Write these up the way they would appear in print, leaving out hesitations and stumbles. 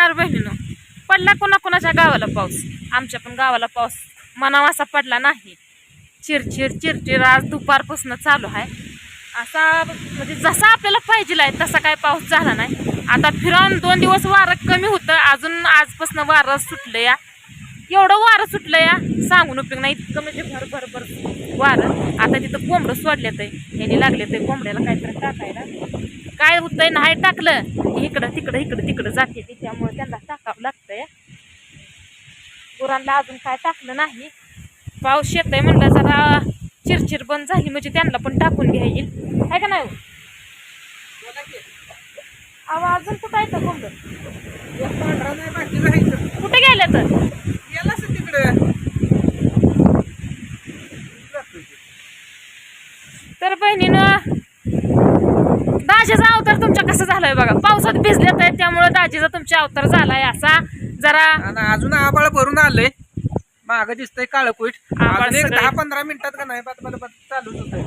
नमस्कार बहिणीनो. पडला कोणाच्या गावाला पाऊस. आमच्या पण गावाला पाऊस मनावा असा पडला नाही. चिरचिर चिरचिर आज दुपारपासून चालू आहे. असा म्हणजे जसा आपल्याला पाहिजे आहे तसा काय पाऊस झाला नाही. आता फिरून 2 दिवस वारं कमी होतं, अजून आजपासून वारं सुटलं या. एवढं वारं सुटलं या सांगून उपयोग नाही. इतकं म्हणजे भर भर भर वारं. आता तिथं कोंबडं सोडलेत आहे, ह्यानी लागले ते कोंबड्याला काहीतरी टाकायला. काय होतंय नाही टाकलं इकडं तिकडं इकडं तिकडं जाते ती, त्यामुळे त्यांना टाकावं लागतंय. गुरांना अजून काय टाकलं नाही. पाऊस येतोय म्हणलं जरा चिरचिर बंद झाली म्हणजे त्यांना पण टाकून घ्यायला आहे का नाही. अजून कुठं आहे तर कोंबड कुठे गेले तर बहिणीनं दाजीचा अवतार तुमच्या कसं झालाय बघा. पावसात भिजलेत आहे त्यामुळे दाजीचा तुमचा अवतार झालाय असा जरा. अजून आबाळ भरून आलंय, माग दिसतंय काळकुट. 10-15 मिनिटात का नाही चालूच होतंय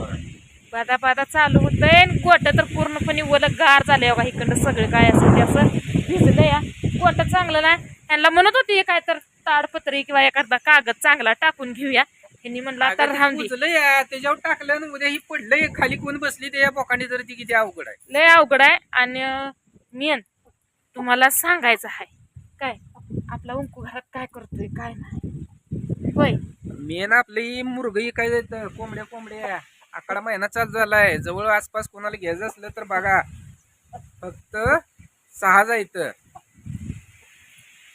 बादा बादा चालू होतंय. गोट तर पूर्णपणे ओलं गार झालंय बघा. इकडं सगळं काय असं ते असं भिजलं या. गोट चांगलं नाही. त्यांना म्हणत होती काय तर ताडपत्री किंवा एखादा कागद चांगला टाकून घेऊया. त्यांनी म्हणलं आता राहून या त्याच्यावर टाकलं ना उद्या ही पडलंय खाली कोण बसली त्या बोकांनी तर ती किती अवघड आहे. लय अवघड आहे. आणि मेन तुम्हाला सांगायचं आहे काय आपला उंकू घरात काय करतोय काय नाही होय. मेन आपली मुरगई काय कोंबड्या आकडा महिना चालू झालाय. जवळ आसपास कोणाला घ्यायचं असलं तर बघा, फक्त 6 जायचं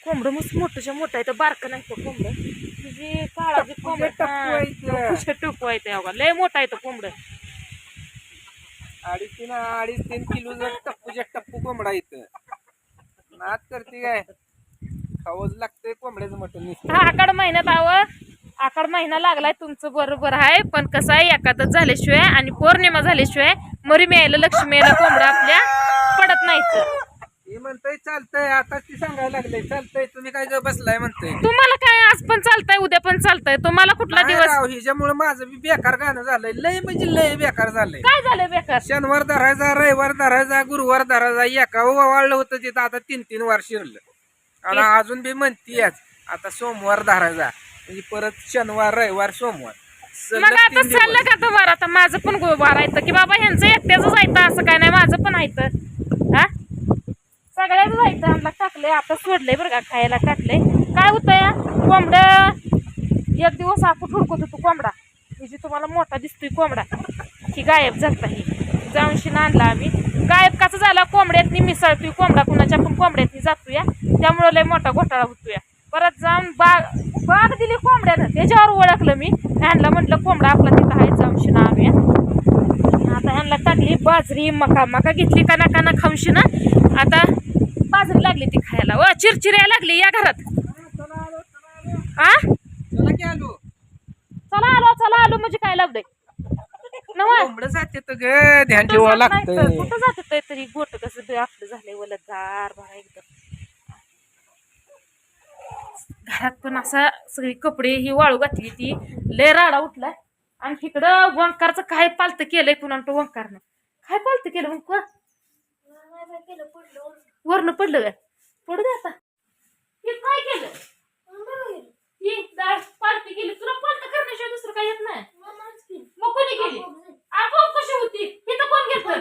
कोंबड मस्त मोठं मोठं आहे तर बारकं नाही तो कोंबड. तुझी काळाची कोंबड टुकू आहे लय मोठा आहे तो कोंबड. 2.5-3 किलो टप्पू कोंबडा इथं नाच करते काय. खावंच लागतंय कोंबड्याचं मटण. आकाड महिन्यात आकाड महिना लागलाय तुमचं बरोबर आहे. पण कसं आहे एकादश झाल्याशिवाय आणि पौर्णिमा झाल्याशिवाय मरी मिळायला लक्ष्मी यायला कोंबडा आपल्या पडत नाहीत. हे म्हणतंय चालतंय, आता ती सांगायला लागलंय चालतंय, तुम्ही काय बसलाय म्हणतंय. तुम्हाला काय आज पण चालतंय उद्या पण चालतंय. तुम्हाला कुठला दिवस ह्याच्यामुळे माझं बी बेकार गाणं झालंय. लय म्हणजे लय बेकार झालंय. काय झालंय बेकार. शनिवार धरायचा, रविवार धरायचा, गुरुवार धरायचा. एका वाढलं होतं तिथं, आता 3 वार शिरलं. आणि अजून बी म्हणतीयच आता सोमवार धरायचा म्हणजे परत शनिवार रविवार सोमवार. मग आता चाललं का तुम्हाला. आता माझं पण गोबार आहे की बाबा ह्यांचं एकट्याच जायचं असं काय नाही. माझं पण आहे हा सगळ्याच जायचं. आम्हाला टाकलंय आता सोडलंय बरं का खायला टाकलंय. काय होतं या कोंबड एक दिवस आपण हुडकत होतो कोंबडा. म्हणजे तुम्हाला मोठा दिसतोय कोंबडा की गायब झालता. ही जाऊन शिना आणला आम्ही. गायब कसं झाला कोंबड्यातनी मिसळतोय कोंबडा कुणाच्या पण कोंबड्यातनी जातोय त्यामुळे लय मोठा घोटाळा होतोय. परत जाऊन बाग दिली कोंबड्यानं त्याच्यावर ओळखलं मी. ह्यांना म्हटलं कोंबडा आपला तिथं आहे जाऊन शिना आम्ही. आता ह्यांना टाकली बाजरी मका घेतली काना खाऊन शिना. आता बाजरी लागली ती खायला. व चिरचिऱ्या लागली या घरात. चला आलो म्हणजे काय लागलंय जाते ध्यान ठेवावं लागतं. कुठं जात तरी गोट कसं आपलं झालंय वल गार भरा एकदम. घरात पण असा सगळी कपडे ही वाळू घातली ती लय राडा उठलाय. आणि तिकडं वंकारचं काय पालतं केलंय पुन्हा तो वंकारनं काय पालतं केलं मग वरनं पडलं काय पडू दे आता. हे काय केलं ही डाळ पालती केली. तुला पालतं करण्याशिवाय दुसरं काय येत नाही. मग कोणी केली आपण कशी होती तिथं कोण घेतलं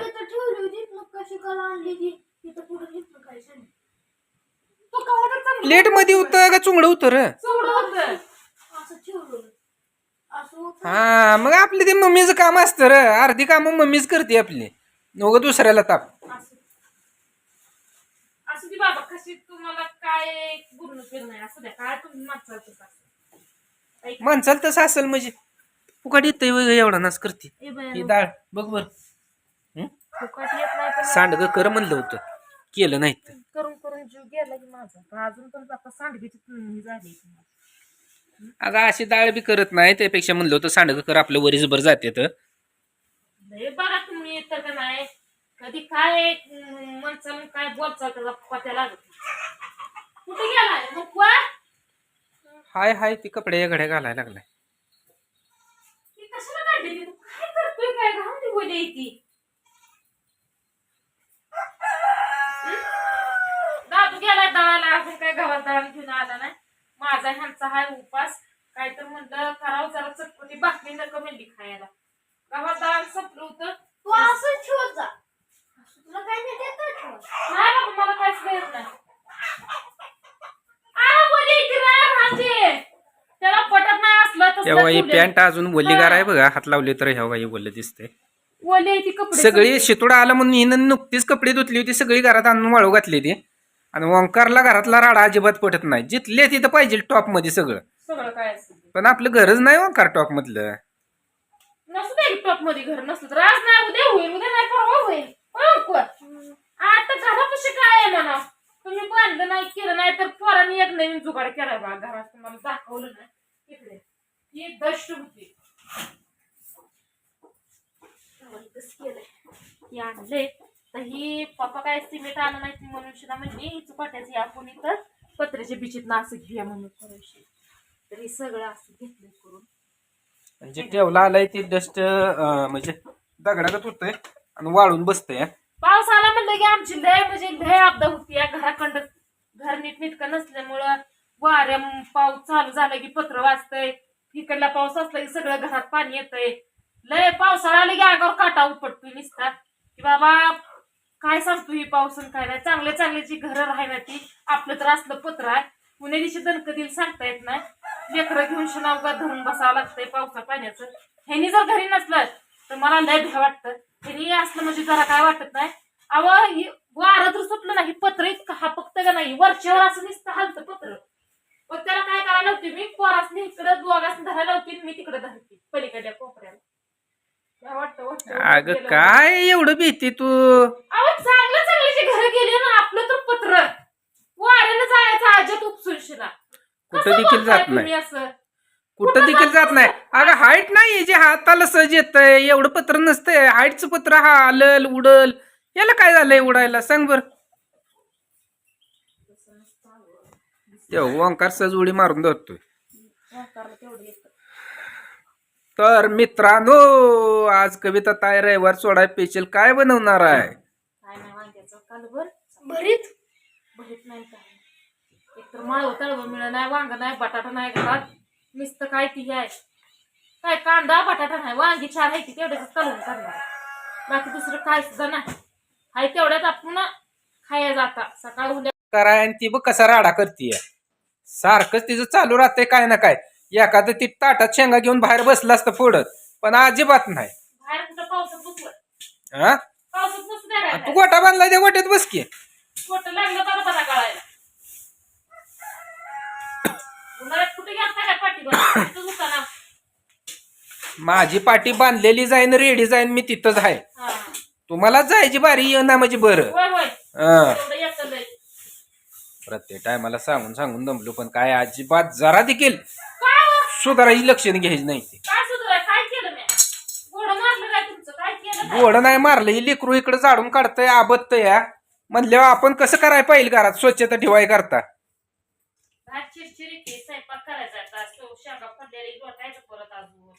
प्लेट मध्ये होतं का चुंगड होतं र. हा मग आपली ते मम्मीचं काम असतं र. अर्धी काम मम्मीच करते आपली. नवं दुसऱ्याला ताप असं ती बाबा कशी तुम्हाला काय बोलणं नाही असं द्या काय तुम्ही माणसाला तसं असेल म्हणजे फुकाट येत एवढा नाच करते. ही डाळ बघ बर सांडग कर म्हणलं होतं केलं नाही तर करून करून जीव गेला की माझा. अजून पण आता सांडगेची झाली. अगं अशी डाळ बी करत नाही त्यापेक्षा म्हणलं होतं सांडग कर आपलं वरीच बरं जाते. तर बघा तुम्ही तर का नाही कधी काय माणसाला काय बोलचा त्याचा पत्या लागत कुठे गेलाय मग. हाय ती कपडे घड्या घालायला लागलाय. कशाला काढली काय करतोय काय राहून ती बोली ती दादू गेलाय दळाला, अजून काय गव्हात दळण घेऊन आला नाही. माझा ह्यांचा हाय उपास. काय तर म्हणलं करावं जरा चटपटी भाकरी नको म्हणली खायला. गव्हात दळण संपलं होतं. तू असं ठेवत जा. तुला काय नाही देत ठेव. नाही बाबा मला काहीच देत नाही. आ, बोली इथे राह, भांजे. त्याला पटत नाही असलं तसलं तेव्हा ही ठेवलंय. पॅन्ट अजून ओलीगार आहे बघा, हात लावले तर ह्या ही ओलं दिसते. ओले ती कपडे सगळी शितोडा आला म्हणून हिनं नुकतीच कपडे धुतली होती, सगळी घरात आणून वाळू घातली ती. आणि ओंकारला घरातला राडा अजिबात पटत नाही. जिथले तिथं पाहिजे टॉप मध्ये सगळं. सगळं काय असतं. पण आपलं गरज नाही ओंकार टॉप मधलं. नसू दे टॉप मध्ये घर नसलं तर आज नाही उद्या होईल, उद्या नाही परवा होईल. हो, आता घरापाशी काय आहे म्हणा, तुम्ही बांधलं नाही केलं नाही तर पोरांनी एक नवीन जुगाड केलाय बा घरात, तुम्हाला दाखवलं नाही. इकडे ही दष्ट होती. हे आणले तर ही पप्पा काय सिमेंट आणलं नाही म्हणून शिदा म्हणजे ही चुकाट्याची आपण इथं पत्र्याच्या बिचीत ना असं घ्या म्हणून थोडीशी. तर हे सगळं असं घेतलं करून म्हणजे ठेवला आलाय ते डस्ट म्हणजे दगडागत होतंय आणि वाळून बसतंय. पाऊस आला म्हणलं की आमची लय म्हणजे लय आपदा होती या घराखंड. घर नीटनेटकं नसल्यामुळं वाऱ्या पाऊस चालू झाला की पत्र वाजतंय, इकडला पाऊस असला की सगळं घरात पाणी येतंय. लय पावसाळा आला की अंगावर काटा उपटतोय नुसता की बाबा काय सांगतो ही पावसून काय नाही. चांगले चांगले जी घरं राहिना ती आपलं तर असलं पत्र आहे. पुणे दिवशी दणक दिल सांगता येत नाही. लेकरं घेऊन शनावगात धरून बसावं लागतंय पावसा पाण्याचं. ह्यानी जर घरी नसलं तर मला लय भ्या वाटतं. ह्यानी असलं म्हणजे जरा काय वाटत नाही. अव वारं तर सुटलं नाही, पत्र इतकं हापकत का नाही, वरच्यावर असं नुसतं हलतं पत्र. मग त्याला काय करायला होते मी, पोरासनी इकडं दोघांनी धरायला होती, मी तिकडे धरते पलीकडल्या कोपऱ्याला. अगं काय एवढं भीती तू? अहो चांगलं चांगल्याची घरं गेली ना, आपलं तर पत्र वाऱ्यानं जायचं अजत उपसून शिना. कुठं देखील जात नाही, असं कुठं देखील जात नाही. अगं हाईट नाही जे हाताला सहज येतंय, एवढं पत्र नसतंय. हाईटचं पत्र हा आलल उडल, याला काय झालंय उडायला सांग बर. ओंकार सहज उडी मारून धरतोय. तर मित्रांनो, आज कविता ताई रविवार सोडाय स्पेशल काय बनवणार आहे? काय नाही वांग्याचं कालभर भरीत भरीत नाही काय नाही. एक तर माळव तळव मिळ नाही, वांग नाही, बटाटा नाही घरात. नुसतं काय ती आहे काय कांदा बटाटा नाही, वांगी चार आहे की तेवढ्याच तळून करणार. बाकी दुसरं काय सुद्धा नाही. हाय तेवढ्यात आपण खाया जाता सकाळ उद्या कराय आणि ती बघ कसा राडा करतीय. सारखंच तिचं चालू राहतंय काय ना काय. एखादं ती ताटात शेंगा घेऊन बाहेर बसलं असतं फोडत, पण अजिबात नाही. बाहेर कुठं पावसात बसलं, हा पावसात बसू द्या तू काय गोटा बांधलाय त्या गोट्यात बस की. पोट लागलं तर बरा कळायला. उन्हाळ्यात कुठे गेलता काय पाठीवर दुकाना? माझी पाठी बांधलेली जाईन, रेडी जाईन, मी तिथंच आहे. हा तुम्हाला जायची बारी ये ना म्हणजे बरं. होय होय हा एवढं येतं लय. प्रत्येक टायमाला सांगून सांगून दमलो, पण काय अजिबात जरा देखील काय हो? सुधारायची लक्षण घ्यायची नाही. ते काय सुधाराय काय केलं मी? घोडं मारलं काय तुमचं? काय केलं काय? गोड नाही मारलं, ही लेकरू इकडे झाडून काढतंय आबदतंय या म्हणल्यावर आपण कसं करायला पाहिजे घरात स्वच्छता ठेवाय करता. भात चिरचिरी की स्वयंपाक करायचा आता. शेंगा पडलेली वाटायचं परत अजून.